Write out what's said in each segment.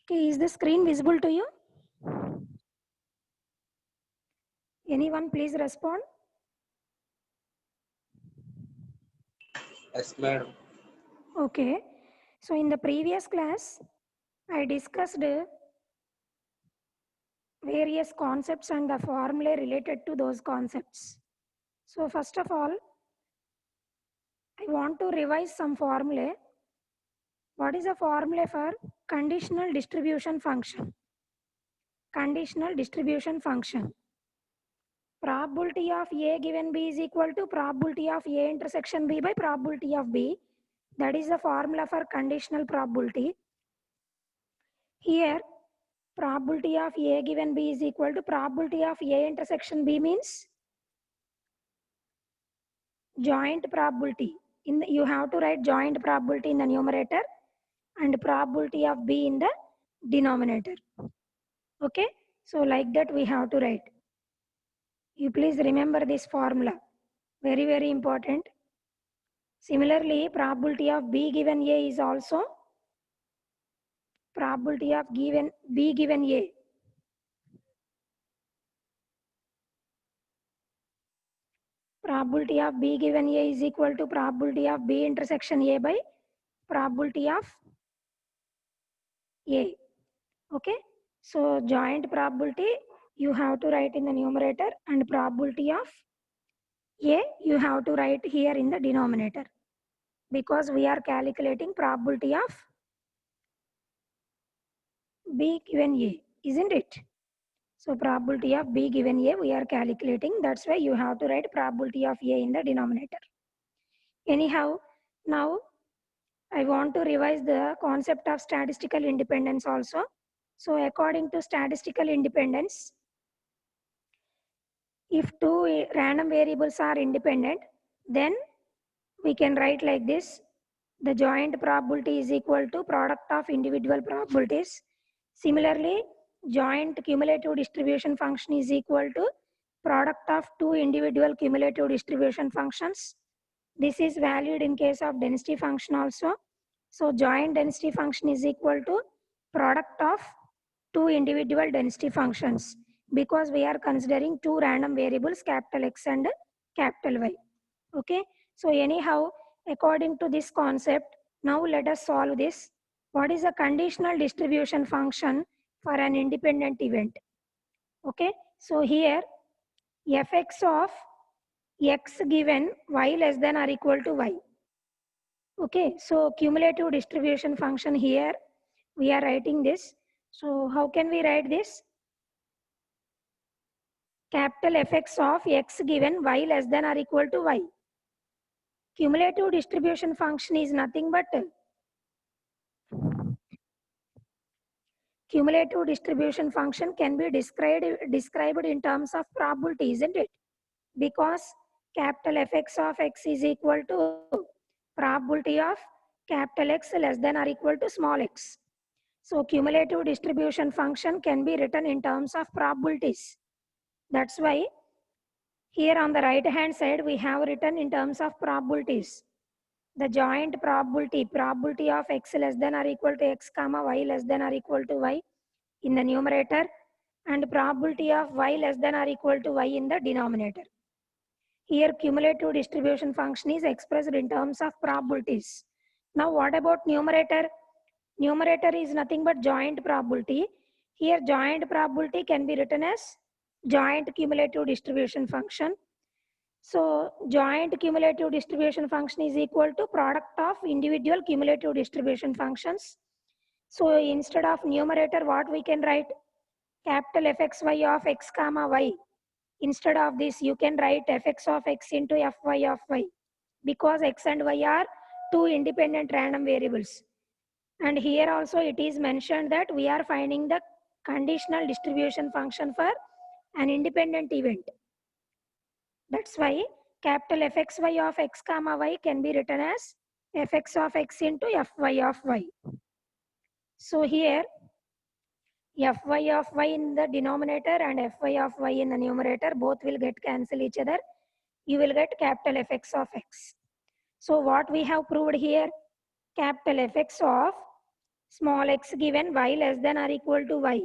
Okay, is the screen visible to you? Anyone please respond? Yes, madam. Okay, so in the previous class, I discussed various concepts and the formulae related to those concepts. So first of all, I want to revise some formulae. What is a formula for conditional distribution function? Conditional distribution function. Probability of A given B is equal to probability of A intersection B by probability of B. That is the formula for conditional probability. Here, probability of A given B is equal to probability of A intersection B means joint probability. You have to write joint probability in the numerator and probability of B in the denominator. Okay, so like that we have to write. You please remember this formula. Very, very important. Similarly, probability of B given A is also probability of given B given A. Probability of B given A is equal to probability of B intersection A by probability of A. Okay, so joint probability you have to write in the numerator and probability of A you have to write here in the denominator because we are calculating probability of B given A, isn't it? So probability of B given A we are calculating. That's why you have to write probability of A in the denominator. Anyhow, now I want to revise the concept of statistical independence also. So according to statistical independence, if two random variables are independent, then we can write like this. The joint probability is equal to product of individual probabilities. Similarly, joint cumulative distribution function is equal to product of two individual cumulative distribution functions. This is valued in case of density function also. So joint density function is equal to product of two individual density functions because we are considering two random variables capital X and capital Y. Okay, so anyhow, according to this concept, now let us solve this. What is a conditional distribution function for an independent event? Okay, so here fx of x given y less than or equal to y. Okay, so cumulative distribution function here we are writing this. So how can we write this? Capital Fx of x given y less than or equal to y. Cumulative distribution function is nothing but cumulative distribution function can be described in terms of probability, isn't it? Because capital Fx of x is equal to probability of capital X less than or equal to small x. So cumulative distribution function can be written in terms of probabilities. That's why here on the right hand side we have written in terms of probabilities. The joint probability of x less than or equal to x comma y less than or equal to y in the numerator and probability of y less than or equal to y in the denominator. Here cumulative distribution function is expressed in terms of probabilities. Now what about numerator? Numerator is nothing but joint probability. Here joint probability can be written as joint cumulative distribution function. So joint cumulative distribution function is equal to product of individual cumulative distribution functions. So instead of numerator, what we can write? Capital Fxy of x comma y. Instead of this, you can write fx of x into fy of y because x and y are two independent random variables. And here also it is mentioned that we are finding the conditional distribution function for an independent event. That's why capital Fxy of x comma y can be written as fx of x into fy of y. So here fy of y in the denominator and fy of y in the numerator both will get cancel each other. You will get capital Fx of x. So what we have proved here? Capital Fx of small x given y less than or equal to y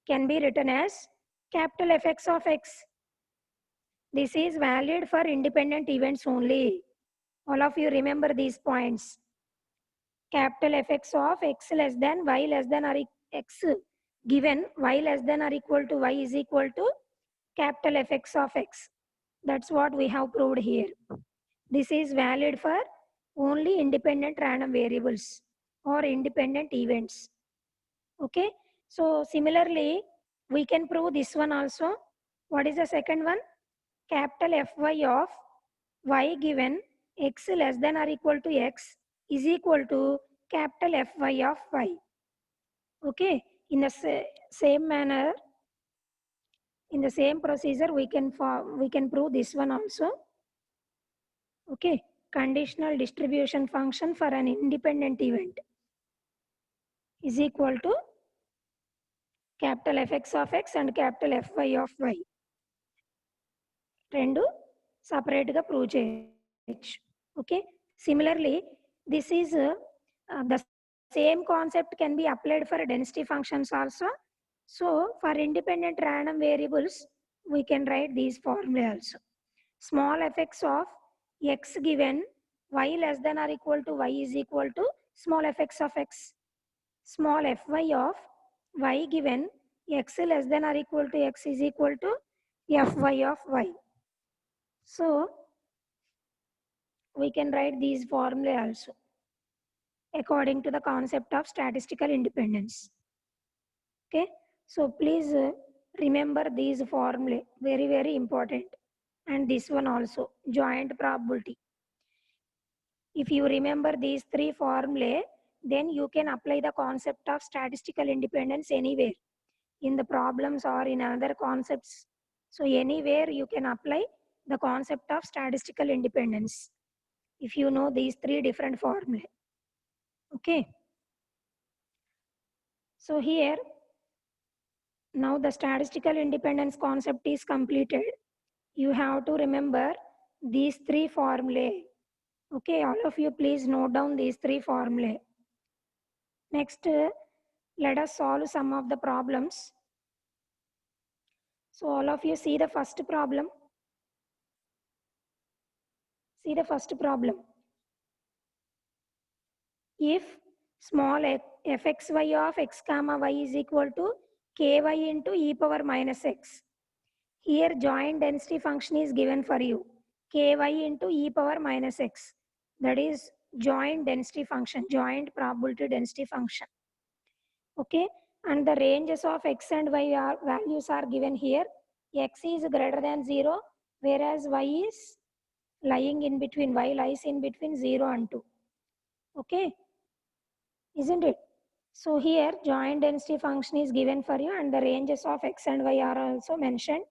can be written as capital Fx of x. This is valid for independent events only. All of you remember these points. Capital Fx of x less than y less than or x given y less than or equal to y is equal to capital Fx of x. That's what we have proved here. This is valid for only independent random variables or independent events. Okay. So similarly, we can prove this one also. What is the second one? Capital Fy of y given x less than or equal to x is equal to capital Fy of y. Okay. In the same manner, in the same procedure, we can prove this one also. Okay. Conditional distribution function for an independent event is equal to capital Fx of x and capital Fy of y. రెండు సపరేట్గా prove చేయొచ్చు. Okay. Similarly this is the same concept can be applied for density functions also. So for independent random variables we can write these formula also. Small effects of x given y less than or equal to y is equal to small fx of x. Small fy of y given x less than or equal to x is equal to fy of y. So we can write these formulae also according to the concept of statistical independence. Okay. So please remember these formulae, very, very important. And this one also, joint probability. If you remember these three formulae, then you can apply the concept of statistical independence anywhere in the problems or in other concepts. So anywhere you can apply the concept of statistical independence if you know these three different formulae. Okay. So here, now the statistical independence concept is completed. You have to remember these three formulae. Okay, all of you please note down these three formulae. Next, let us solve some of the problems. So all of you see the first problem. See the first problem. If small fxy of x comma y is equal to ky into e power minus x. Here joint density function is given for you. Ky into e power minus x. That is joint density function, joint probability density function. Okay. And the ranges of x and y values are given here. X is greater than 0, whereas y is lying in between, y lies in between 0 and 2. Okay. Isn't it? So here joint density function is given for you and the ranges of x and y are also mentioned.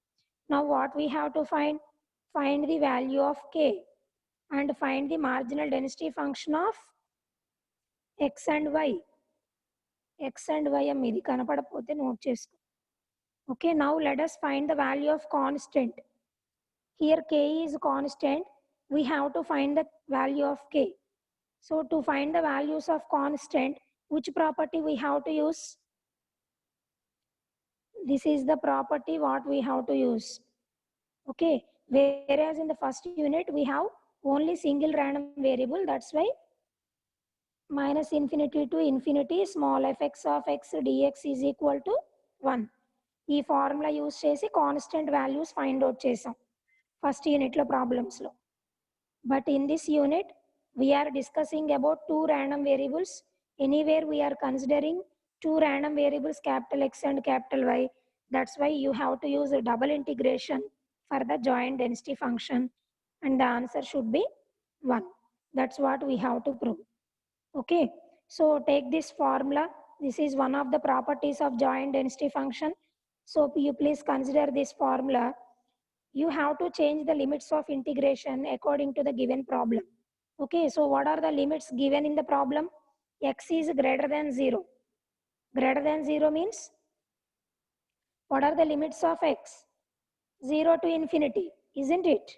Now what we have to find? Find the value of k and find the marginal density function of x and y. X and y amidi kanapadapothe note chesko. Okay, now let us find the value of constant. Here k is constant. We have to find the value of k. So to find the values of constant, which property we have to use? This is the property what we have to use. Okay, whereas in the first unit we have only single random variable. That's why minus infinity to infinity small fx of x dx is equal to 1. ఈ formula use చేసి constant values find out చేసాం first యూనిట్లో ప్రాబ్లమ్స్లో. But in this unit we're discussing about two random variables. Anywhere we're considering two random variables capital X and capital Y. That's why you have to use a double integration for the joint density function and the answer should be 1. That's what we have to prove. Okay, so take this formula. This is one of the properties of joint density function. So you please consider this formula. You have to change the limits of integration according to the given problem. Okay, so what are the limits given in the problem? X is greater than 0. Greater than 0 means, what are the limits of x? 0 to infinity, isn't it?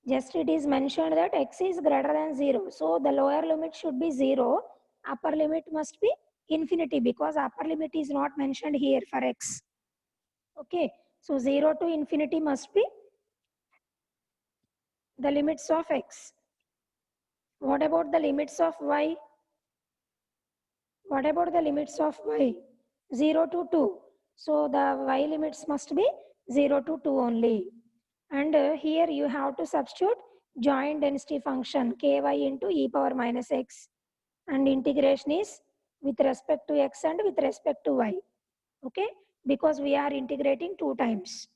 Just it is mentioned that x is greater than 0. So the lower limit should be 0 upper limit must be infinity because upper limit is not mentioned here for x. Okay, so 0 to infinity must be the limits of x. What about the limits of y? What about the limits of y? 0 to 2. So the y limits must be 0 to 2 only. And here you have to substitute joint density function ky into e power minus x. And integration is with respect to x and with respect to y. Okay, because we are integrating 2 times.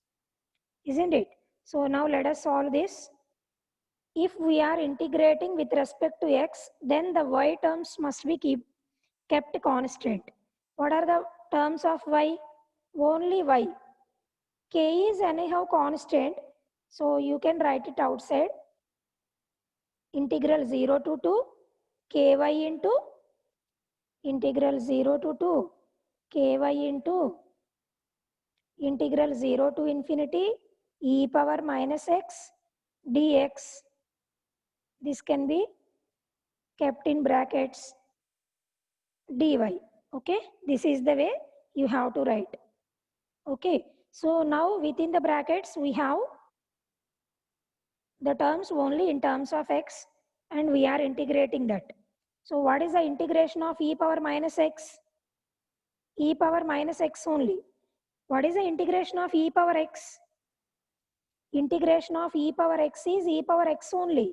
Isn't it? So now let us solve this. If we are integrating with respect to x, then the y terms must be kept constant. What are the terms of y? Only y. K is anyhow constant, so you can write it outside. Integral 0 to 2 ky into integral 0 to 2 ky into integral 0 to infinity e power minus x dx. This can be kept in brackets dy. Okay, this is the way you have to write. Okay, so now within the brackets we have the terms only in terms of x and we are integrating that. So what is the integration of e power minus x? E power minus x only. What is the integration of e power x? Integration of e power x is e power x only.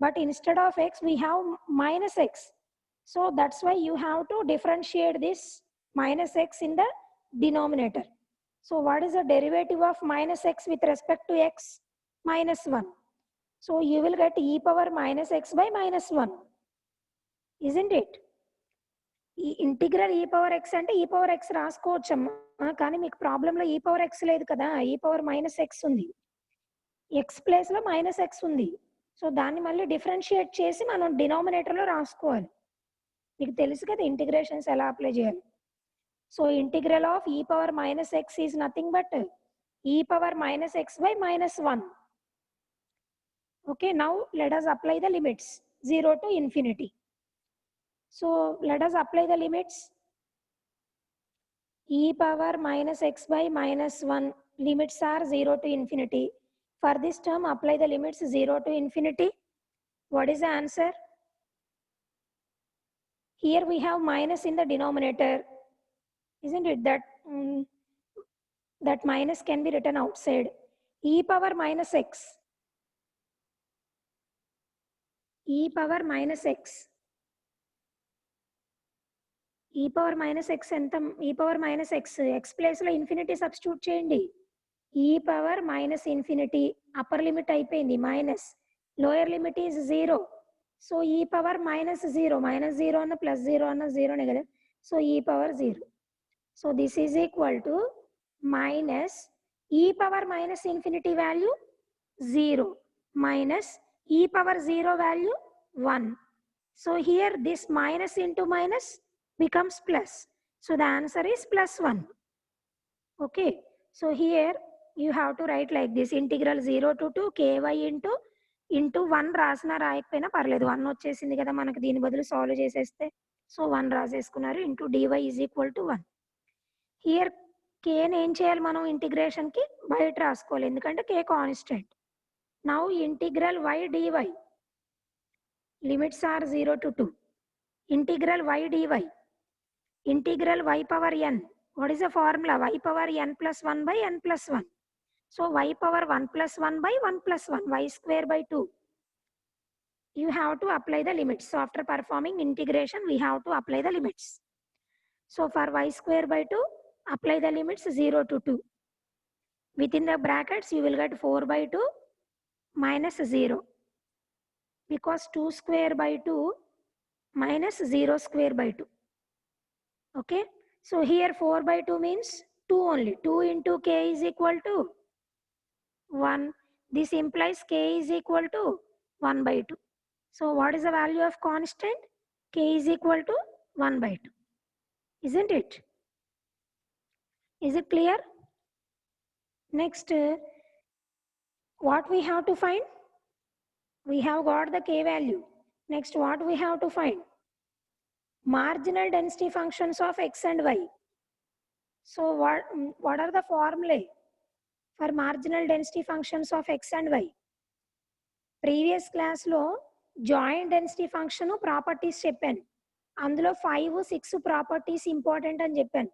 But instead of x, we have minus x. So that's why you have to differentiate this minus x in the denominator. So what is the derivative of minus x with respect to x? Minus 1. So you will get e power minus x by minus 1. Isn't it? Integral e power X అంటే ఈ power X రాసుకోవచ్చమ్మా, కానీ మీకు ప్రాబ్లంలో ఈ power X లేదు కదా, ఈ power minus X ఉంది, ఎక్స్ ప్లేస్లో మైనస్ ఎక్స్ ఉంది. సో దాన్ని మళ్ళీ డిఫరెన్షియేట్ చేసి మనం డినామినేటర్లో రాసుకోవాలి. మీకు తెలుసు కదా ఇంటిగ్రేషన్స్ ఎలా అప్లై చేయాలి. So integral of e power minus x is nothing but e power minus x by minus 1. Okay, now let us apply the limits 0 to infinity. So let us apply the limits. E power minus x by minus 1 limits are 0 to infinity. For this term apply the limits 0 to infinity. What is the answer? Here we have minus in the denominator. Isn't it that that minus can be written outside? E power minus x. E power minus x. E power minus x ఎంత? E power minus x, x ప్లేస్లో infinity substitute చేయండి. E power minus infinity, upper limit అయిపోయింది minus, lower limit is 0. So e power minus 0, minus 0 అన్న plus 0 అన్న జీరోనే కదా, so e power 0. So this is equal to minus e power minus infinity value 0 minus e power 0 value 1. So here this minus into minus becomes plus. So the answer is plus 1. Okay, so here you have to write like this, integral 0 to 2 ky into 1 రాసినా రాయకపోయినా పర్లేదు, 1 వచ్చేసింది కదా మనకు, దీని బదులు solve చేసేస్తే. So 1 రాసేసుకున్నారు, into dy is equal to 1. Here కేని ఏం చేయాలి మనం ఇంటిగ్రేషన్కి? బయట రాసుకోవాలి, ఎందుకంటే k constant. Now integral y dy, limits are 0 to 2. ఇంటిగ్రల్ y dy, integral y power n. What is the formula? Y power n plus 1 by n plus 1. So y power 1 plus 1 by 1 plus 1, y square by 2. You have to apply the limits. So after performing integration, we have to apply the limits. So for y square by 2, apply the limits 0 to 2. Within the brackets, you will get 4 by 2 minus 0. Because 2 square by 2 minus 0 square by 2. Okay, so here 4 by 2 means 2 only. 2 into k is equal to 1. This implies k is equal to 1 by 2. So what is the value of constant? K is equal to 1 by 2. Isn't it? Is it clear? Next, what we have to find? We have got the k value. Next, what we have to find? marginal density functions of x and y. So what are the formulae for marginal density functions of x and y? Previous క్లాస్లో joint density function properties చెప్పాను. అందులో 5, 6 properties important అని చెప్పాను.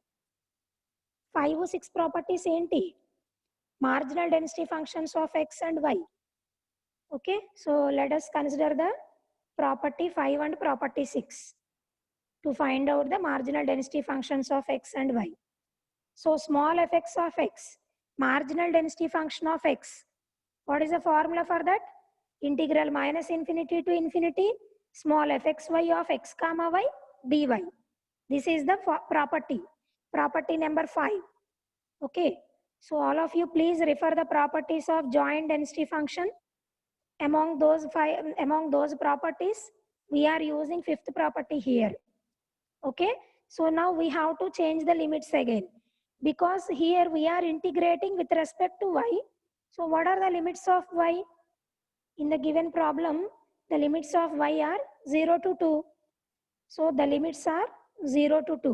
5, 6 properties ఏంటి? Marginal density functions of x and y. Okay, so let us consider the property 5 and property 6 to find out the marginal density functions of x and y. So small fx of x, marginal density function of x. What is the formula for that? Integral minus infinity to infinity small fxy of x comma y dy. This is the property number 5. Okay, so all of you please refer the properties of joint density function. Among those properties we are using fifth property here. Okay, so now we have to change the limits again, because here we are integrating with respect to y. So what are the limits of y? In the given problem, the limits of y are 0 to 2. So the limits are 0 to 2,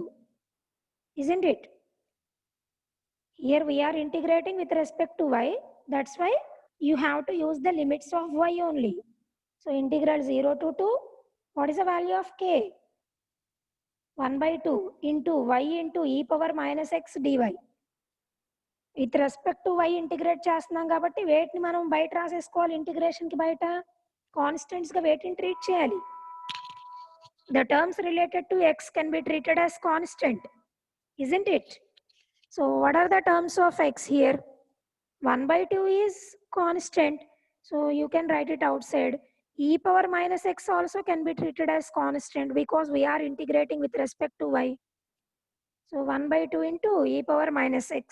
isn't it? Here we are integrating with respect to y. That's why you have to use the limits of y only. So integral 0 to 2, what is the value of k? 1/2 into y into e power minus x dy. With respect to y integrate చేస్తున్నాం కాబట్టి వేటిని మనం బయట రాసేసుకోవాలి. ఇంటిగ్రేషన్కి బయట కాన్స్టెంట్స్గా వేటిని treat చేయాలి? The terms related to X can be treated as constant, isn't it? So what are the terms of x here? 1/2 is constant, so you can write it outside. E power minus x also can be treated as constant because we are integrating with respect to y. So 1/2 into e power minus x.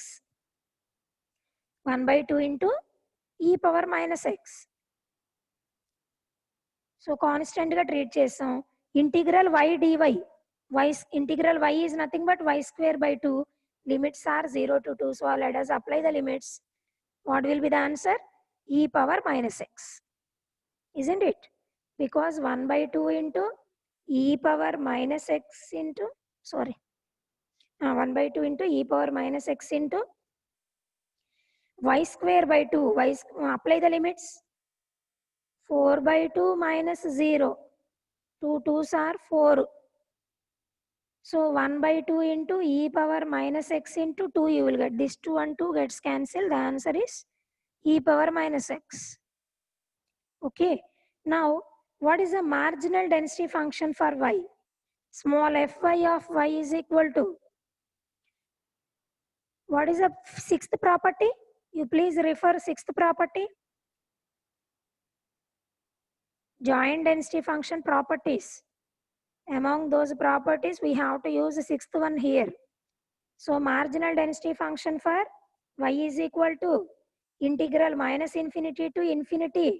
1/2 into e power minus x. So constant ga treat chesam. Integral y dy. Integral y is nothing but y square by 2. Limits are 0 to 2. So let us apply the limits. What will be the answer? E power minus x. Isn't it? Because 1/2 into e power minus x into, 1/2 into e power minus x into y square by 2. Apply the limits. 4/2 minus 0. 2 2s are 4. So 1/2 into e power minus x into 2 you will get. This 2 and 2 gets cancelled. The answer is e power minus x. Okay. Now what is the marginal density function for y? Small fy of y is equal to. What is the sixth property? You please refer sixth property. Joint density function properties. Among those properties we have to use the sixth one here. So marginal density function for y is equal to integral minus infinity to infinity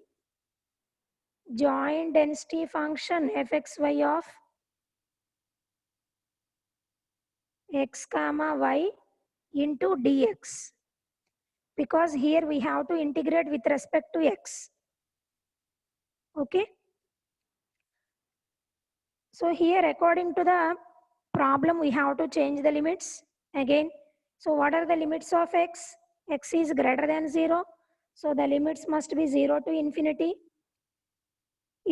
joint density function fxy of x comma y into dx, because here we have to integrate with respect to x. Okay, so here according to the problem we have to change the limits again. So what are the limits of x? X is greater than 0, so the limits must be 0 to infinity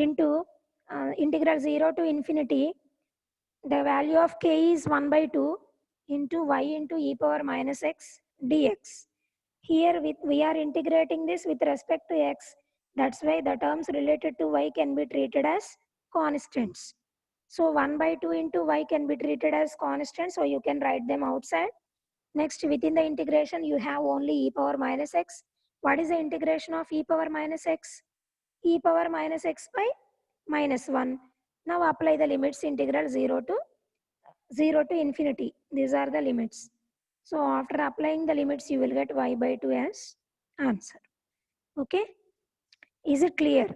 into integral 0 to infinity. The value of k is 1/2 into y into e power minus x dx. Here we are integrating this with respect to x. That's why the terms related to y can be treated as constants. So 1/2 into y can be treated as constant, so you can write them outside. Next, within the integration you have only e power minus x. What is the integration of e power minus x? E power minus x by minus 1. Now apply the limits. Integral 0 to infinity. These are the limits. So after applying the limits you will get y/2 as answer. Okay, is it clear?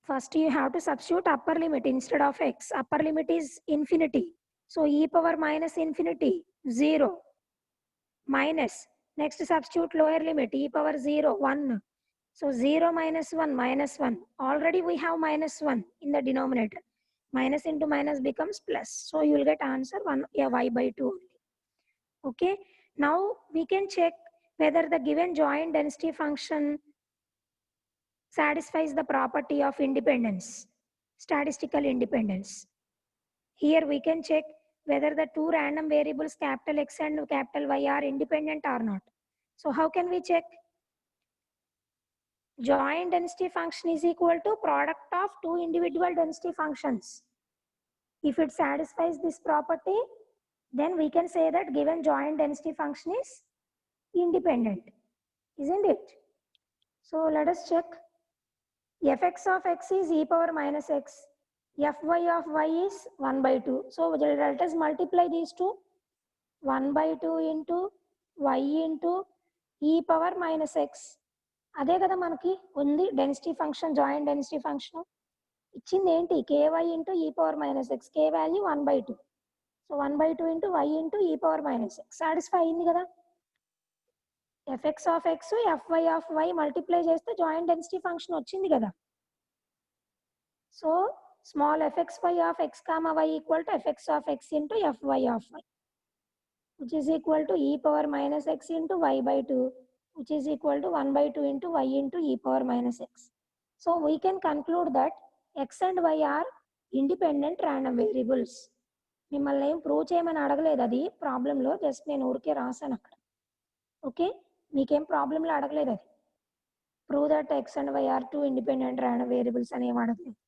First you have to substitute upper limit instead of x. Upper limit is infinity, so e power minus infinity 0 minus, next substitute lower limit e power 0 1 So 0 minus 1 minus 1. Already we have minus 1 in the denominator. Minus into minus becomes plus. So you will get answer 1, yeah, y by 2 only. Okay. Now we can check whether the given joint density function satisfies the property of independence, statistical independence. Here we can check whether the two random variables capital X and capital Y are independent or not. So how can we check? Joint density function is equal to product of two individual density functions. If it satisfies this property, then we can say that given joint density function is independent, isn't it? So let us check. Fx of x is e power minus x. Fy of y is 1 by 2. So let us multiply these two. 1 by 2 into y into e power minus x. అదే కదా మనకి ఉంది density function, joint density function ఇచ్చింది ఏంటి, ky into e power minus x, k value 1 by 2. So 1 by 2 into y into e power minus x satisfy అయింది కదా. F x of x f y of y multiply చేస్తే joint density function వచ్చింది కదా. So small fxy of x comma y equal to f x of x into f y of y, which is equal to e power minus x into y by 2, which is equal to 1 by 2 into y into e power minus x. So we can conclude that x and y are independent random variables. మిమ్మల్ని ఏం prove చేయమని అడగలేదు అది ప్రాబ్లంలో, just నేను ఊరికే రాసాను అక్కడ. ఓకే, మీకేం ప్రాబ్లంలో అడగలేదు అది. Prove that x and y are two independent random variables అని ఏం అడగలేదు.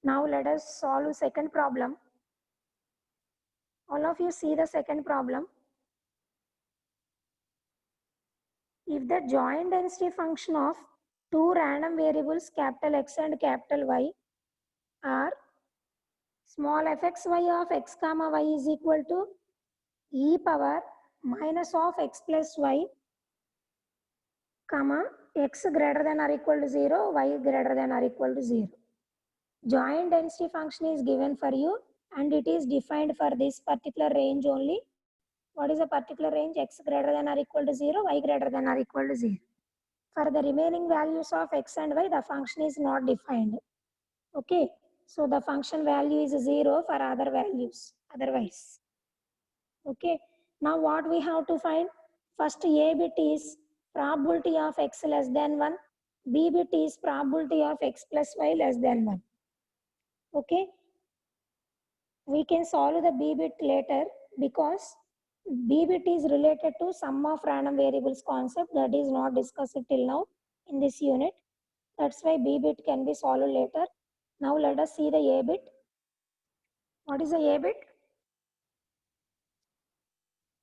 Now let us solve second problem. All of you see the second problem. If the joint density function of two random variables capital X and capital Y are small fxy of x comma y is equal to e power minus of x plus y comma x greater than or equal to 0, y greater than or equal to 0. Joint density function is given for you and it is defined for this particular range only. What is a particular range? X greater than or equal to 0, y greater than or equal to 0. For the remaining values of x and y, the function is not defined. Okay, so the function value is 0 for other values otherwise. Okay, now what we have to find? First a bit is probability of x less than 1, b bit is probability of x plus y less than 1. Okay, we can solve the b bit later because b bit is related to sum of random variables concept that is not discussed till now in this unit. That's why b bit can be solved later. Now let us see the a bit. What is the a bit?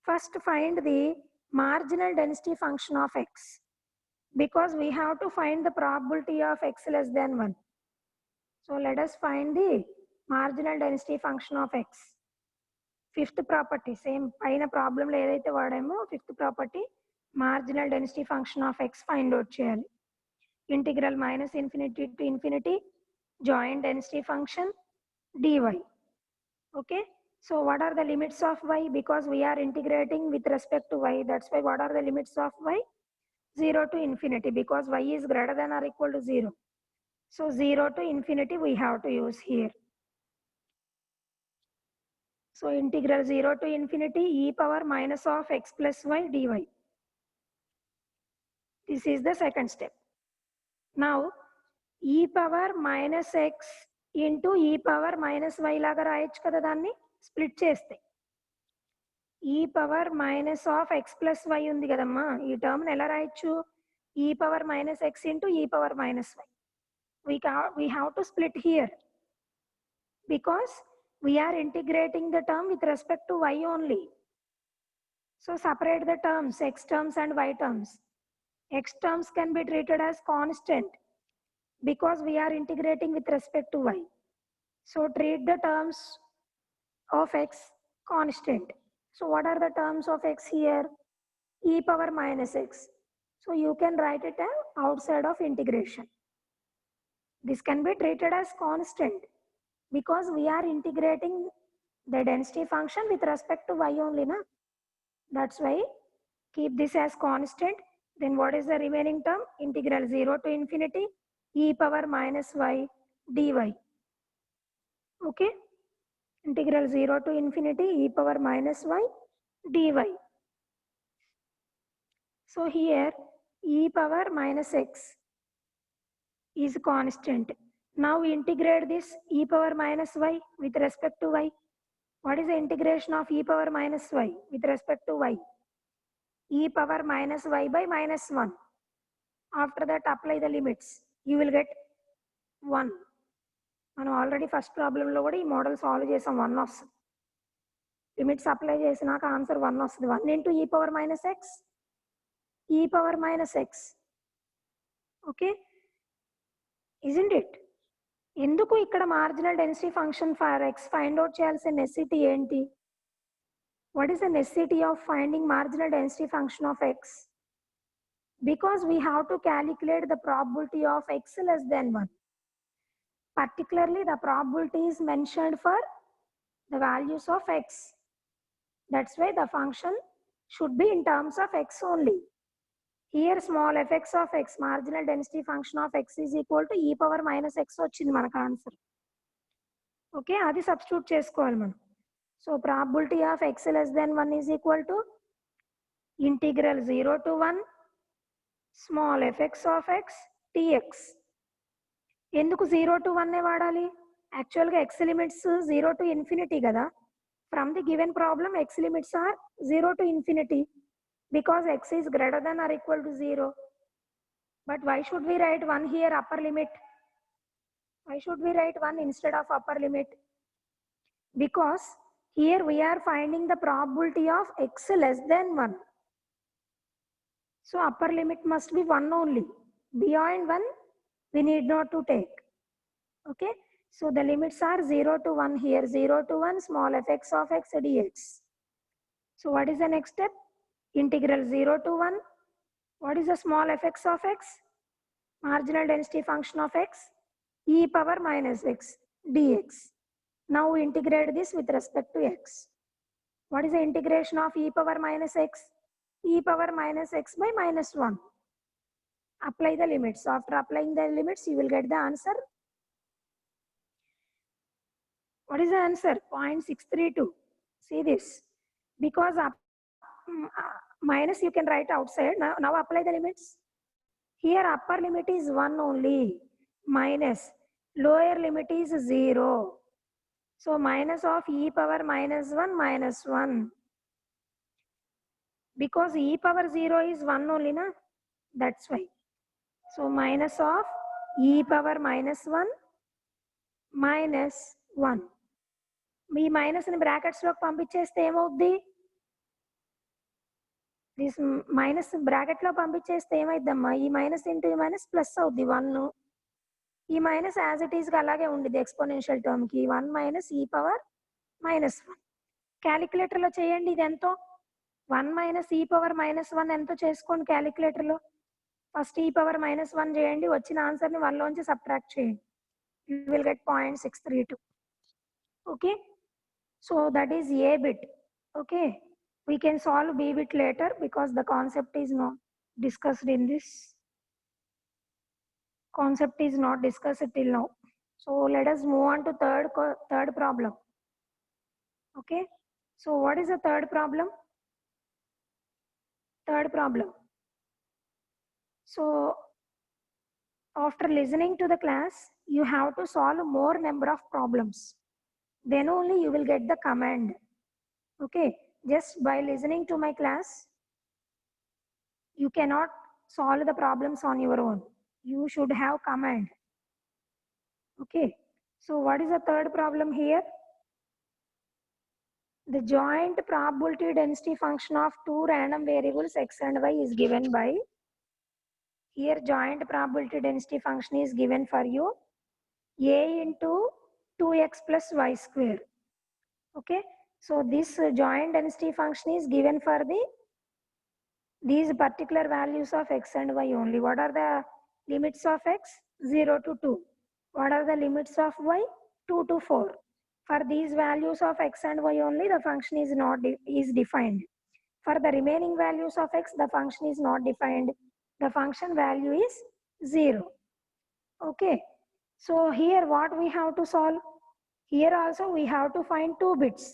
First find the marginal density function of x, because we have to find the probability of x less than 1. So let us find the marginal density function of x. Fifth property, same paina problem lo edaithe vadamo, fifth property, marginal density function of x find out cheyali. Integral minus infinity to infinity joint density function dy. Okay, so what are the limits of y? Because we are integrating with respect to y, that's why what are the limits of y? 0 to infinity, because y is greater than or equal to 0. So 0 to infinity we have to use here. So integral 0 to infinity e power minus of x plus y dy. This is the second step. Now e power minus x into e power minus y laga రాయొచ్చు కదా, దాన్ని split చేస్తే. e power minus of x plus y ఉంది కదమ్మా, ఈ term ఎలా రాయొచ్చు? e power minus x into e power minus y. We have to split here because we are integrating the term with respect to y only. So separate the terms, x terms and y terms. X terms can be treated as constant because we are integrating with respect to y. So treat the terms of x constant. So what are the terms of x here? E power minus x. So you can write it as outside of integration. This can be treated as constant because we are integrating the density function with respect to y only, na? That's why keep this as constant. Then what is the remaining term? Integral 0 to infinity e power minus y dy. Okay, integral 0 to infinity e power minus y dy. So here e power minus x is constant. Now we integrate this e power minus y with respect to y. What is the integration of e power minus y with respect to y? E power minus y by minus 1. After that apply the limits. You will get 1. మనం already first ప్రాబ్లంలో కూడా ఈ model solve చేసాం 1 వస్తుంది. Limits apply చేసినాక answer 1 వస్తుంది. 1 into e power minus X ఈ power minus X. Okay, isn't it? ఎందుకు ఇక్కడ marginal density function for X find out చేయాల్సిన నెసెసిటీ ఏంటి? What is the necessity of finding marginal density function of X? Because we have to calculate the probability of x less than 1. Particularly the probability is mentioned for the values of x. That's why the function should be in terms of x only. Here small fx of x, marginal density function of x is equal to e power minus x వచ్చింది మనకు answer. Okay, అది substitute చేసుకోవాలి మనం. So probability of x less than 1 is equal to integral 0 to 1 small fx of x dx. ఎందుకు 0 to 1 వాడాలి? యాక్చువల్గా x limits 0 to infinity కదా. From the given problem x limits are 0 to infinity because x is greater than or equal to 0. But why should we write 1 here upper limit? Why should we write 1 instead of upper limit? Because here we are finding the probability of x less than 1. So upper limit must be 1 only. Beyond 1, we need not to take. Okay, so the limits are 0 to 1 here. 0 to 1 small fx of x dx. So what is the next step? Integral 0 to 1. What is the small fx of x? Marginal density function of x e power minus x dx. Now we integrate this with respect to x. What is the integration of e power minus x? E power minus x by minus 1. Apply the limits. After applying the limits, you will get the answer. What is the answer? 0.632. See this. Because minus you can write outside. Now apply the limits. Here upper limit is 1 only. Minus. Lower limit is 0. So minus of e power minus 1 minus 1. Because e power 0 is 1 only, na? That's why. So minus of e power minus 1 minus 1. Me minus ని brackets లోకి పంపించేస్తే ఏమవుద్ది? This minus bracket లో పంపించేస్తే ఏమైద్దమ్మా? ఈ minus into ఈ minus plus అవుద్ది 1. ఈ minus as it is గా అలాగే ఉండేది ఎక్స్పోనెన్షియల్ టర్మ్ కి 1 minus e power minus 1. Calculator లో చేయండి. ఇది ఎంతో? 1 మైనస్ ఈ పవర్ మైనస్ 1 ఎంతో చేసుకోండి క్యాలిక్యులేటర్ లో. ఫస్ట్ ఈ పవర్ మైనస్ 1 చేయండి, వచ్చిన ఆన్సర్ ని 1 లోంచి సబ్ట్రాక్ట్ చేయండి. You will get 0.632. Okay, so that is a bit. Okay, we can solve b bit later because the concept is not discussed in this. Concept is not discussed till now. So let us move on to third problem. Okay, so what is the third problem? Third problem. So after listening to the class, you have to solve more number of problems. Then only you will get the command. Okay, just by listening to my class, you cannot solve the problems on your own. You should have command. Okay, so what is the third problem here? The joint probability density function of two random variables x and y is given by, here joint probability density function is given for you a into 2x plus y square. Okay, so this joint density function is given for these particular values of x and y only. What are the limits of x? 0 to 2. What are the limits of y? 2 to 4. For these values of x and y only, the function is not is defined. For the remaining values of x, the function is not defined. the function value is 0. Okay, so here what we have to solve? Here also we have to find two bits,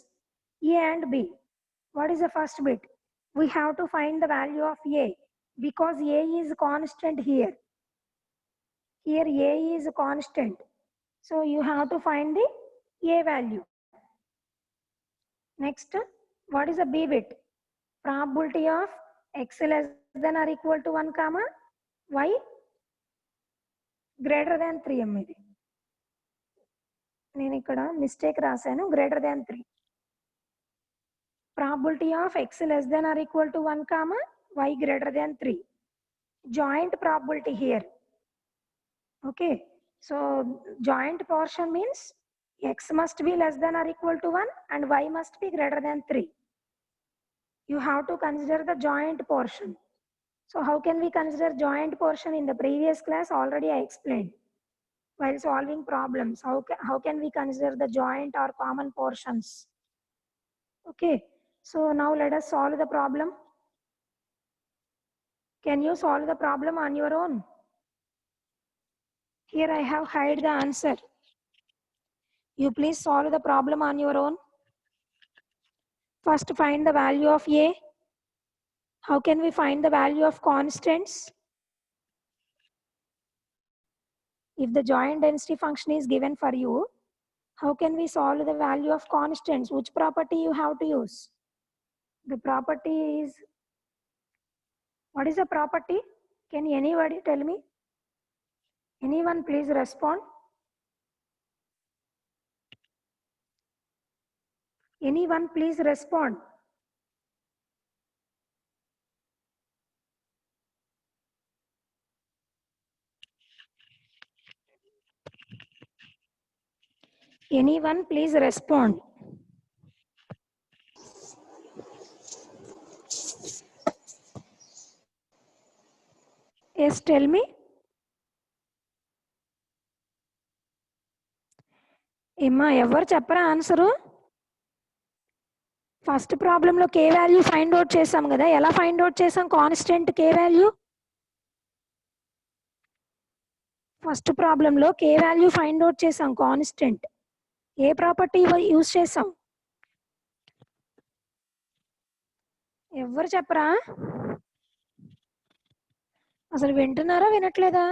A and B. What is the first bit? We have to find the value of A because A is constant here. Here A is constant. So you have to find the A value. Next, what is the B bit? Probability of x less than or equal to 1 comma y greater than 3 ఇది నేను ఇక్కడ mistake రాశాను greater than 3. Probability of x less than or equal to 1 comma y greater than 3. Joint probability here. Okay, so joint portion means x must be less than or equal to 1 and y must be greater than 3. You have to consider the joint portion. So how can we consider joint portion? In the previous class already I explained. While solving problems, how can we consider the joint or common portions? Okay, so now let us solve the problem. Can you solve the problem on your own? Here I have hide the answer. You please solve the problem on your own. First find the value of A. How can we find the value of constants? If the joint density function is given for you, how can we solve the value of constants? Which property you have to use? The property is, what is the property? Can anybody tell me? Anyone please respond. Anyone please respond. Anyone please respond. Yes, tell me. Emma, ఎవరు చెప్పరా answer? First ప్రాబ్లంలో కే value find out చేసాం కదా, ఎలా find out చేసాం constant కే value? First ప్రాబ్లంలో కే value find out చేసాం constant. ఏ property use చేసాం? ఎవరు చెప్పరా? అసలు వింటున్నారా వినట్లేదా?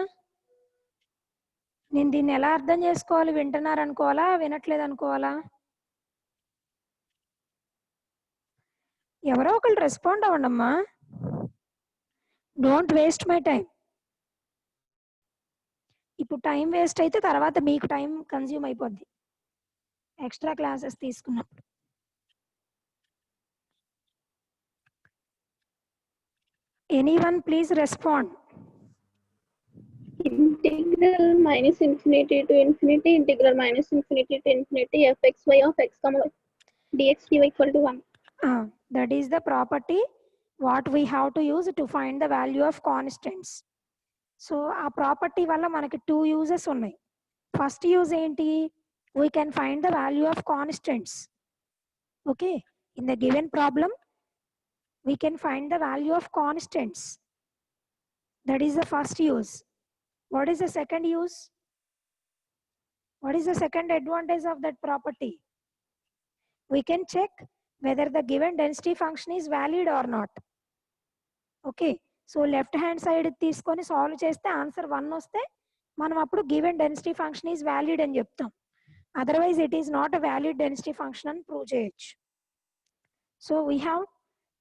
నేను దీన్ని ఎలా అర్థం చేసుకోవాలి? వింటున్నారు అనుకోవాలా వినట్లేదు అనుకోవాలా? ఎవరో ఒకళ్ళు రెస్పాండ్ అవ్వండమ్మా. Don't waste my time. ఇప్పుడు టైం వేస్ట్ అయితే తర్వాత మీకు టైం కన్జ్యూమ్ అయిపోద్ది ఎక్స్ట్రా క్లాసెస్ తీసుకున్నప్పుడు. Anyone please respond. Integral minus infinity to infinity, integral minus infinity to infinity fxy of x comma y dx dy equal to 1. That is the property what we have to use to find the value of constants. So ఆ property వల్ల మనకి two uses ఉన్నాయి. First use ఏంటి? we can find the value of constants. Okay, in the given problem we can find the value of constants. That is the first use. What is the second use? What is the second advantage of that property? We can check whether the given density function is valid or not. Okay, so left hand side తీసుకొని solve చేస్తే answer 1 వస్తే మనం అప్పుడు given density function is valid అని చెప్తాం. Otherwise it is not a valid density function అని prove చేయొచ్చు. So we have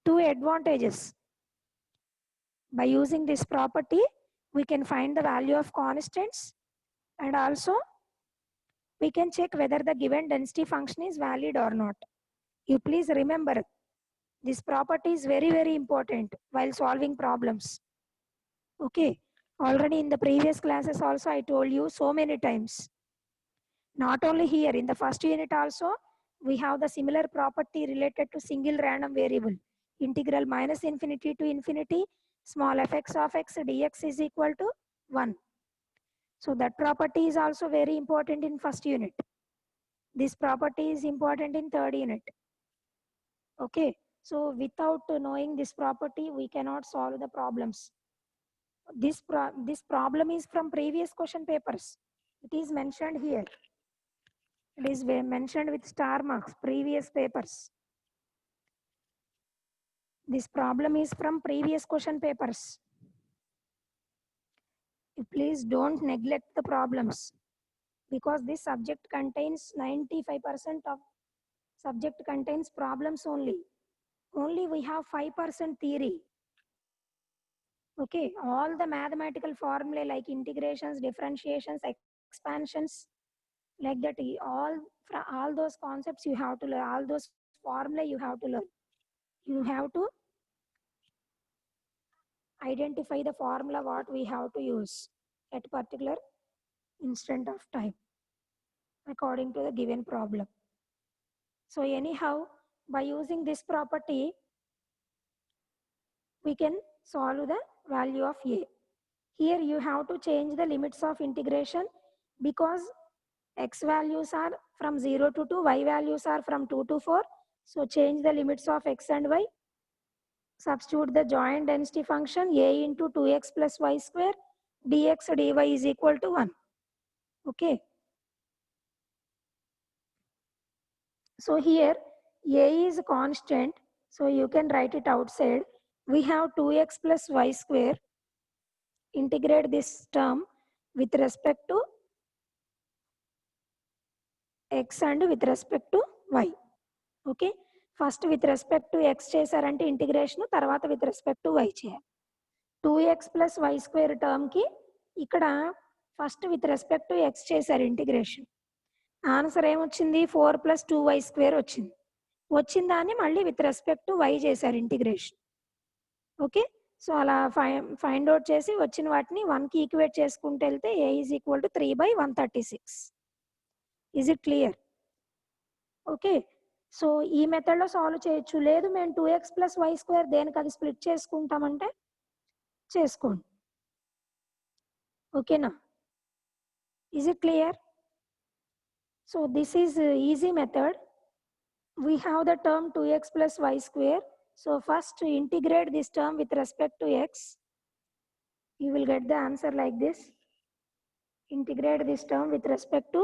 two advantages. By using this property we can find the value of constants and also we can check whether the given density function is valid or not. You please remember this property is very very important while solving problems. Okay, already in the previous classes also I told you so many times. Not only here, in the first unit also we have the similar property related to single random variable. Integral minus infinity to infinity small fx of x dx is equal to 1. So that property is also very important in first unit. This property is important in third unit. Okay, so without knowing this property we cannot solve the problems. This problem is from previous question papers. It is mentioned here. It is mentioned with star marks, previous papers. This problem is from previous question papers. Please don't neglect the problems, because this subject contains 95% of subject contains problems only. Only we have 5% theory. Okay, all the mathematical formulae like integrations, differentiations, expansions, like that, all those concepts you have to learn, all those formulae you have to learn. You have to identify the formula what we have to use at particular instant of time according to the given problem. So anyhow, by using this property, we can solve the value of a. Here you have to change the limits of integration, because x values are from 0 to 2, y values are from 2 to 4. So change the limits of x and y. Substitute the joint density function a into 2x plus y square dx dy is equal to 1. Okay. So here a is a constant, so you can write it outside. We have 2x plus y square. Integrate this term with respect to x and with respect to y. Okay. First with respect to x చేశారంటే integration, తర్వాత with respect to y చేయాలి. 2x plus y square term కి ఇక్కడ first with respect to x చేశారు integration. Answer ఏమొచ్చింది? 4 plus 2y square వచ్చింది. వచ్చిన దాన్ని మళ్ళీ with respect to y చేశారు ఇంటిగ్రేషన్. ఓకే. సో అలా ఫైండ్ అవుట్ చేసి వచ్చిన వాటిని 1కి ఈక్వేట్ చేసుకుంటూ వెళ్తే a is equal to 3/136. Is it clear? Okay. So ఈ మెథడ్లో సాల్వ్ చేయొచ్చు. లేదు మేము 2x plus y square దేనికి అది స్ప్లిట్ చేసుకుంటామంటే చేసుకోండి. ఓకేనా? Is it clear? So this is easy method. We have the term 2x plus y square. So first integrate this term with respect to x. You will get the answer like this. Integrate this term with respect to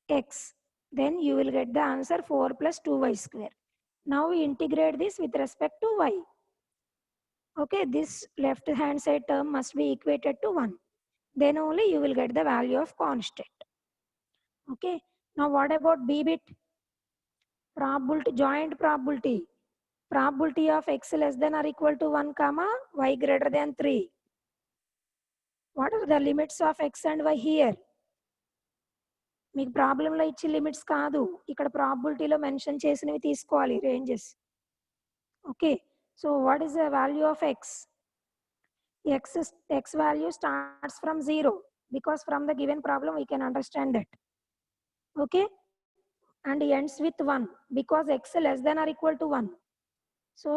x. Then you will get the answer 4 plus 2y square. Now we integrate this with respect to y. Okay, this left hand side term must be equated to 1. Then only you will get the value of constant. Okay. Now what about b bit? Probability, joint probability. Probability of x less than or equal to 1 comma y greater than 3. What are the limits of x and y here? మీకు ప్రాబ్లంలో ఇచ్చి limits కాదు, ఇక్కడ ప్రాబిలిటీలో mention చేసినవి తీసుకోవాలి ranges. Okay. So what is the value of X? x value starts from 0, because from the given problem we can understand that. Okay. And ends with 1, because x less than or equal to 1. So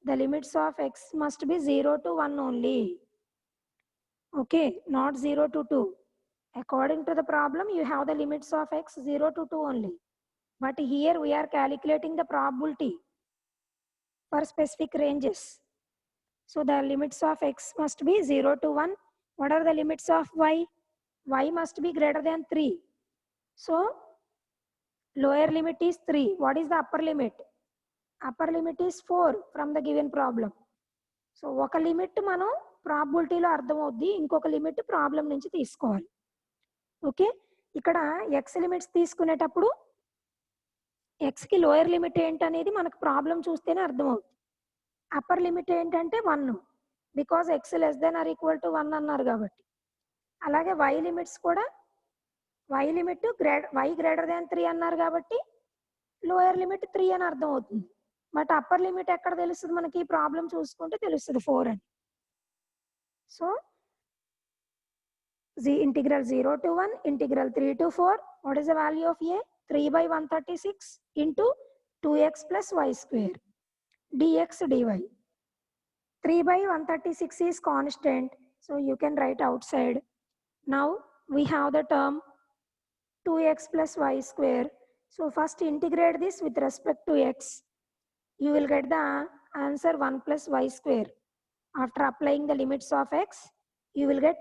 the limits of x must be 0 to 1 only. Okay, not 0 to 2. According to the problem, you have the limits of x 0 to 2 only. But here we are calculating the probability for specific ranges. So the limits of x must be 0 to 1. What are the limits of y? Y must be greater than 3. So lower limit is 3. What is the upper limit? Upper limit is 4 from the given problem. So ఒక limit మనం ప్రాబిలిటీలో అర్థమవుద్ది, ఇంకొక limit problem నుంచి తీసుకోవాలి. Okay. ఇక్కడ X limits తీసుకునేటప్పుడు ఎక్స్కి lower limit ఏంటనేది మనకు problem చూస్తేనే అర్థమవుతుంది. అప్పర్ లిమిట్ ఏంటంటే 1, because x less than or equal to 1 అన్నారు కాబట్టి. అలాగే వై లిమిట్స్ కూడా, y limit y greater than 3 అన్నారు కాబట్టి లోయర్ లిమిట్ 3 అని అర్థం అవుతుంది. బట్ అప్పర్ లిమిట్ ఎక్కడ తెలుస్తుంది మనకి? ప్రాబ్లం చూసుకుంటే తెలుస్తుంది 4 అని. So integral 0 to 1, integral 3 to 4. What is the value of A? 3/136 into 2x plus y square dx dy. 3/136 is constant, so you can write outside. Now we have the term 2x plus y square. So first integrate this with respect to x. You will get the answer 1 plus y square. After applying the limits of x, you will get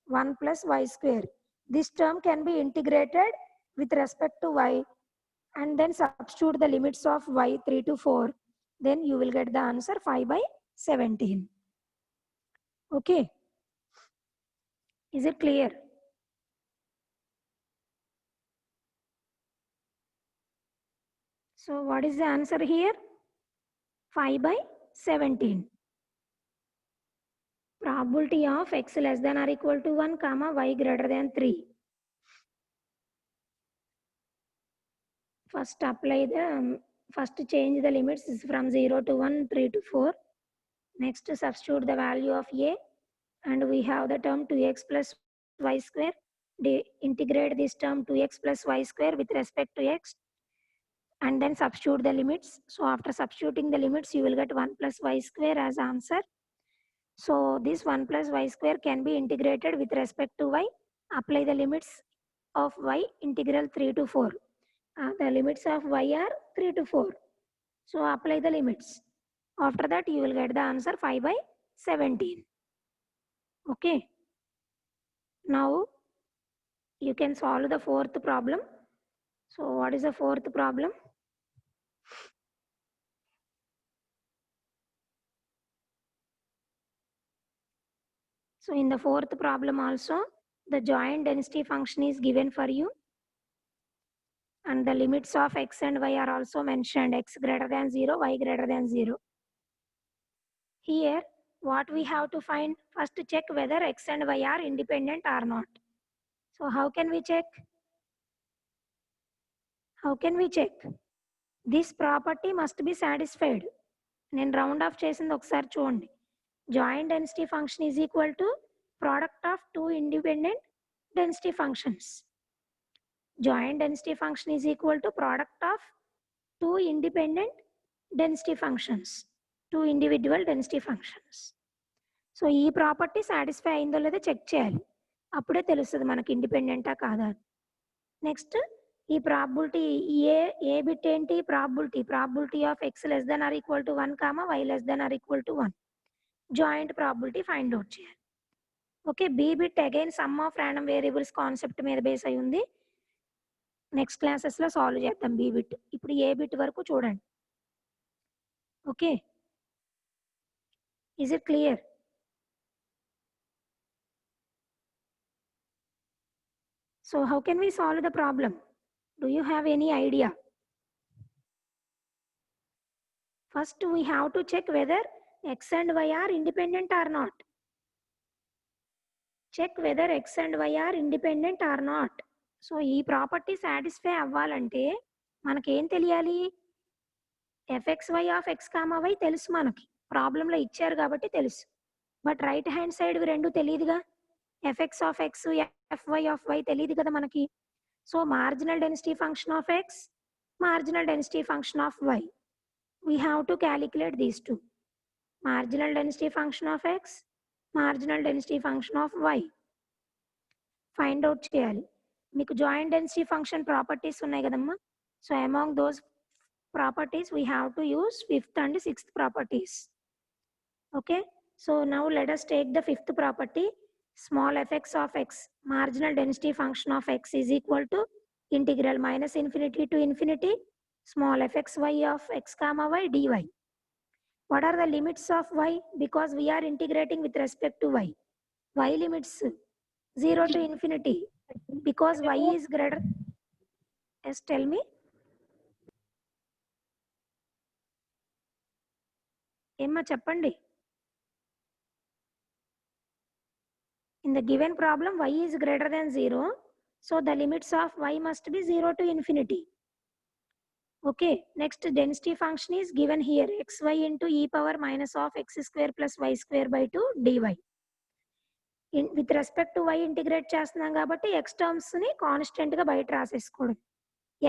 1 plus y square. This term can be integrated with respect to y and then substitute the limits of y 3 to 4. Then you will get the answer 5 by 17. Okay. Is it clear? So what is the answer here? 5 by 17. Probability of x less than or equal to 1 comma y greater than 3. First apply the, first change the limits from 0 to 1, 3 to 4. Next substitute the value of a and we have the term 2x plus y square. Integrate this term 2x plus y square with respect to x and then substitute the limits. So after substituting the limits, you will get 1 plus y square as answer. So this 1 plus y square can be integrated with respect to y. Apply the limits of y, integral 3 to 4. The limits of y are 3 to 4. So apply the limits. After that, you will get the answer 5 by 17. Okay. Now, you can solve the fourth problem. So what is the fourth problem? So in the fourth problem also, the joint density function is given for you. And the limits of x and y are also mentioned, x greater than 0, y greater than 0. Here, what we have to find, first check whether x and y are independent or not. So how can we check? How can we check? This property must be satisfied. నేను round of చేసింది ఒకసారి చూడండి. Joint density function is equal to product of two independent density functions. Joint density function is equal to product of two independent density functions. Two individual density functions. So ఈ property satisfy అయిందో లేదో check చేయాలి. అప్పుడే తెలుస్తుంది మనకి ఇండిపెండెంటా కాదా. Next ఈ probability a bit ఏంటి? Probability of x less than or equal to 1 comma y less than or equal to 1. Joint probability find out చేయాలి. Okay. B bit again sum of random variables concept మీద base అయి ఉంది. Next క్లాసెస్లో solve చేద్దాం B bit. ఇప్పుడు ఏ bit వరకు చూడండి. Okay. Is it clear? So how can we solve the problem? Do you have any idea? First, we have to check whether x and y are independent or not. Check whether x and y are independent or not. So, ఈ property satisfy అవ్వాలంటే మనకేం తెలియాలి? fxy of x, y తెలుసు మనకి. ప్రాబ్లంలో ఇచ్చారు కాబట్టి తెలుసు. బట్ రైట్ హ్యాండ్ సైడ్ రెండు తెలియదుగా. fx of x, fy of y తెలియదు కదా మనకి. So marginal density function of x, marginal density function of y. We have to calculate these two. Marginal density function of x, marginal density function of y. Find out చేయాలి. మీకు joint density function properties ఉన్నాయి కదమ్మా. So among those properties we have to use fifth and sixth properties. Okay. So now let us take the fifth property. Small fx of x, marginal density function of x is equal to integral minus infinity to infinity small fxy of x comma y dy. What are the limits of y? Because we are integrating with respect to y. Y limits 0 to infinity. Because y is greater. Yes, tell me. Emma చెప్పండి. In the given problem, y is greater than 0. So the limits of y must be 0 to infinity. Okay. Next density function is given here. xy into e power minus of x square plus y square by 2 dy. With respect to y integrate చేస్తున్నాం కాబట్టి x terms ని constant గా బయట రాసేసుకోవడం.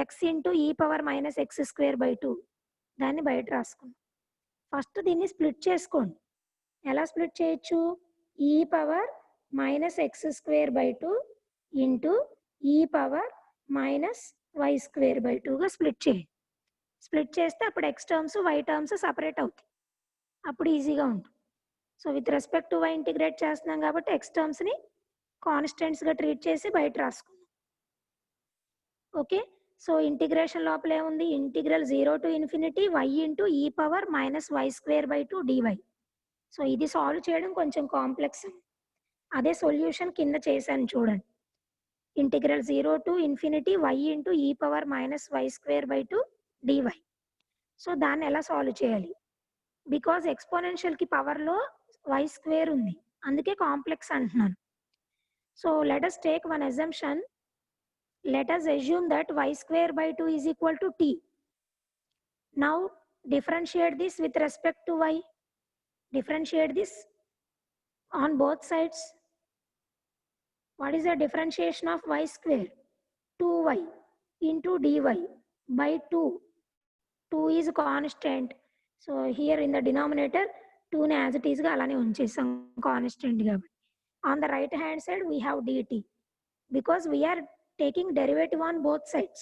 x into e power minus x square by 2 దాన్ని బయట రాసుకున్నాం. First దీన్ని split చేసుకోండి. ఎలా స్ప్లిట్ చేయొచ్చు? e power minus x square by 2 into e power minus y square by 2గా స్ప్లిట్ చేయండి. స్ప్లిట్ చేస్తే అప్పుడు x terms y terms separate అవుతాయి. అప్పుడు ఈజీగా ఉంటుంది. So with respect to y integrate చేస్తున్నాం కాబట్టి ఎక్స్ టర్మ్స్ని కాన్స్టెంట్స్గా ట్రీట్ చేసి బయట రాసుకున్నాం. ఓకే, సో ఇంటిగ్రేషన్ లోపల ఏముంది, integral 0 to infinity y into e power minus y square by 2 dy. So ఇది సాల్వ్ చేయడం కొంచెం కాంప్లెక్స్. అదే సొల్యూషన్ కింద చేశాను చూడండి. Integral 0 to infinity y into e power minus y square by 2 dy. So దాన్ని ఎలా సాల్వ్ చేయాలి, బికాజ్ ఎక్స్పోనెన్షియల్కి పవర్లో వై స్క్వేర్ ఉంది, అందుకే కాంప్లెక్స్ అంటున్నాను. So let us take one assumption. Let us assume that y square by 2 is equal to t. Now differentiate this with respect to y. Differentiate this on both sides. What is the differentiation of y square? 2y into dy by 2. 2 is constant. So here in the denominator 2 ne as it is ga alane unchesam constant kabatti. On the right hand side we have dt, because we are taking derivative on both sides.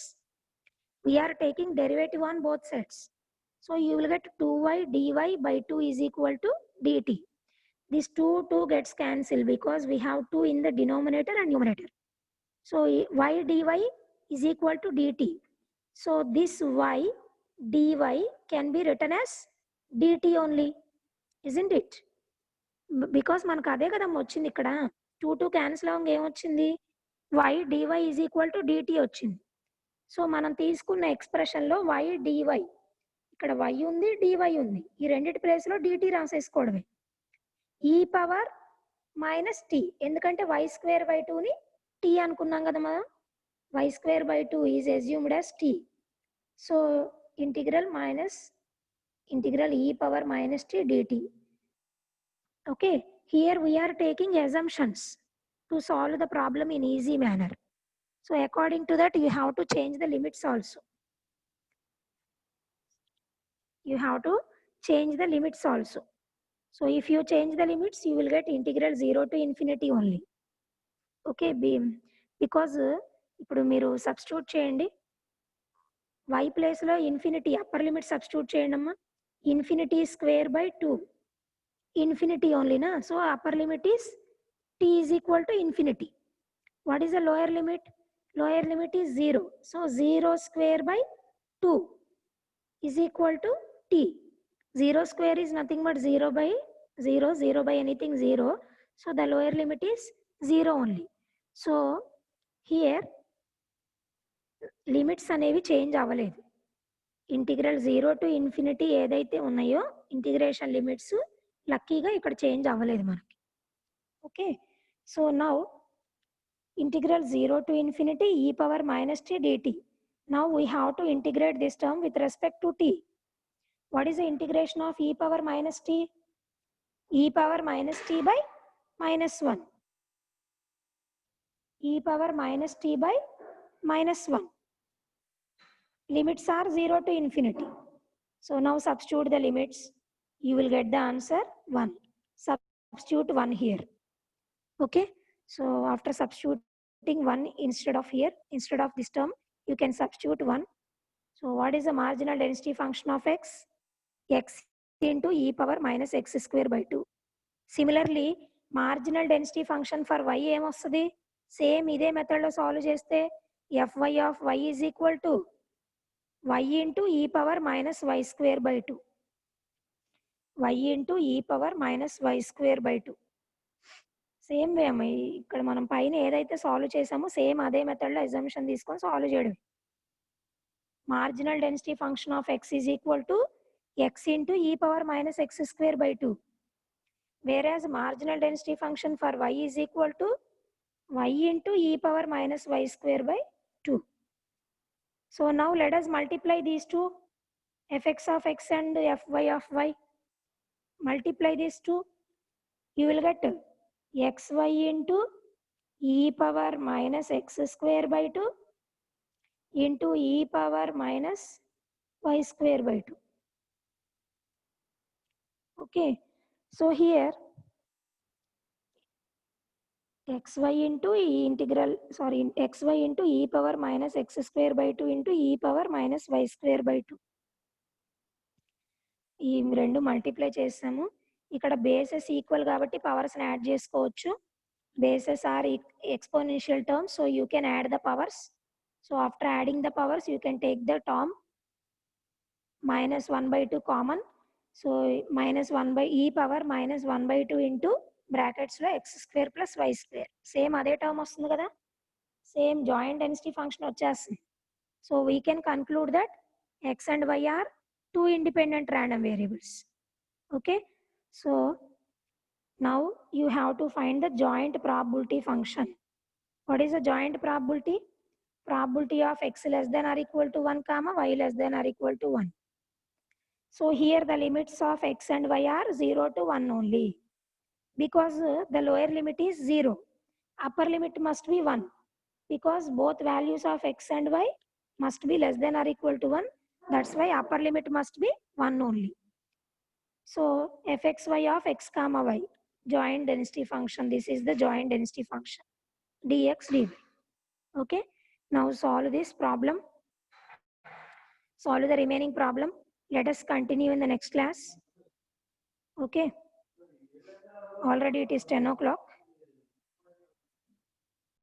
So you will get 2y dy by 2 is equal to dt. This 2 gets cancelled because we have 2 in the denominator and numerator. So y dy is equal to dt. So this y dy can be written as dt only, isn't it? Because మనకు అదే కదా వచ్చింది ఇక్కడ. 2 cancel అవ్వగా ఏమొచ్చింది, y dy is equal to dt వచ్చింది. So మనం తీసుకున్న ఎక్స్ప్రెషన్లో y dy, ఇక్కడ y ఉంది dy ఉంది, ఈ రెండింటి ప్లేస్లో dt రాసేసుకోవడమే. ఈ పవర్ మైనస్ టీ, ఎందుకంటే y స్క్వేర్ బై 2ని టీ అనుకున్నాం కదా మనం. y square by 2 is assumed as t. So integral e power minus t dt. Okay, here we're taking assumptions to solve the problem in easy manner. So according to that you have to change the limits also. So if you change the limits you will get integral 0 to infinity only. Okay, because ఇప్పుడు మీరు substitute చేయండి, y ప్లేస్లో infinity upper limit substitute చేయండి అమ్మా. Infinity square by 2, infinity ఓన్లీనా. So upper limit is t is equal to infinity. What is the lower limit? Lower limit is 0. So 0 square by 2 is equal to t. 0 square is nothing but 0 by 0, 0 by anything 0. So the lower limit is 0 only. So here limits అనేవి change అవ్వలేదు. Integral 0 to infinity ఏదైతే ఉన్నాయో integration limits లక్కీగా ఇక్కడ change అవ్వలేదు మనకి. Okay, so now integral 0 to infinity e power minus t dt. Now we have to integrate this term with respect to t. What is the integration of e power minus t? E power minus t by minus 1. E power minus t by minus 1. Limits are 0 to infinity. So now substitute the limits. You will get the answer 1. Substitute 1 here. Okay, so after substituting 1 instead of this term you can substitute 1. So what is the marginal density function of x? X into e power minus x square by 2. Similarly marginal density function for y em vastadi, same ide method lo solve cheste fy of y is equal to y into e power minus y square by 2. y into e power minus y square by 2. Same way అమ్మ, ఇక్కడ మనం పైన ఏదైతే solve చేసామో same అదే మెథడ్లో assumption తీసుకొని solve చేయడం. Marginal density function of x is equal to x into e power minus x square by 2, whereas marginal density function for y is equal to y into e power minus y square by 2. So now let us multiply these two, fx of x and fy of y. Multiply these two, you will get xy into e power minus x square by 2 into e power minus y square by 2. Okay, so here xy into xy into e power minus x square by 2 into e power minus y square by 2. ఈ రెండు multiply చేసాము. ఇక్కడ bases equal కాబట్టి powers add చేసుకోవచ్చు. Bases are exponential terms, so you can add the powers. So after adding the powers, you can take the term minus 1 by 2 common. So minus 1 by e power minus 1 by 2 into brackets లో x square plus y square. Same అదే term వస్తుంది కదా, same joint density function వచ్చేస్తుంది. So we can conclude that x and y are two independent random variables. Okay, so now you have to find the joint probability function. What is the joint probability? Probability of x less than or equal to 1 comma y less than or equal to 1. So here the limits of x and y are 0 to 1 only, because the lower limit is 0. Upper limit must be 1, because both values of x and y must be less than or equal to 1. That's why upper limit must be 1 only. So fxy of x comma y, joint density function. This is the joint density function, dx dy. Okay, now solve this problem. Solve the remaining problem. Let us continue in the next class. Okay, already it is 10 o'clock.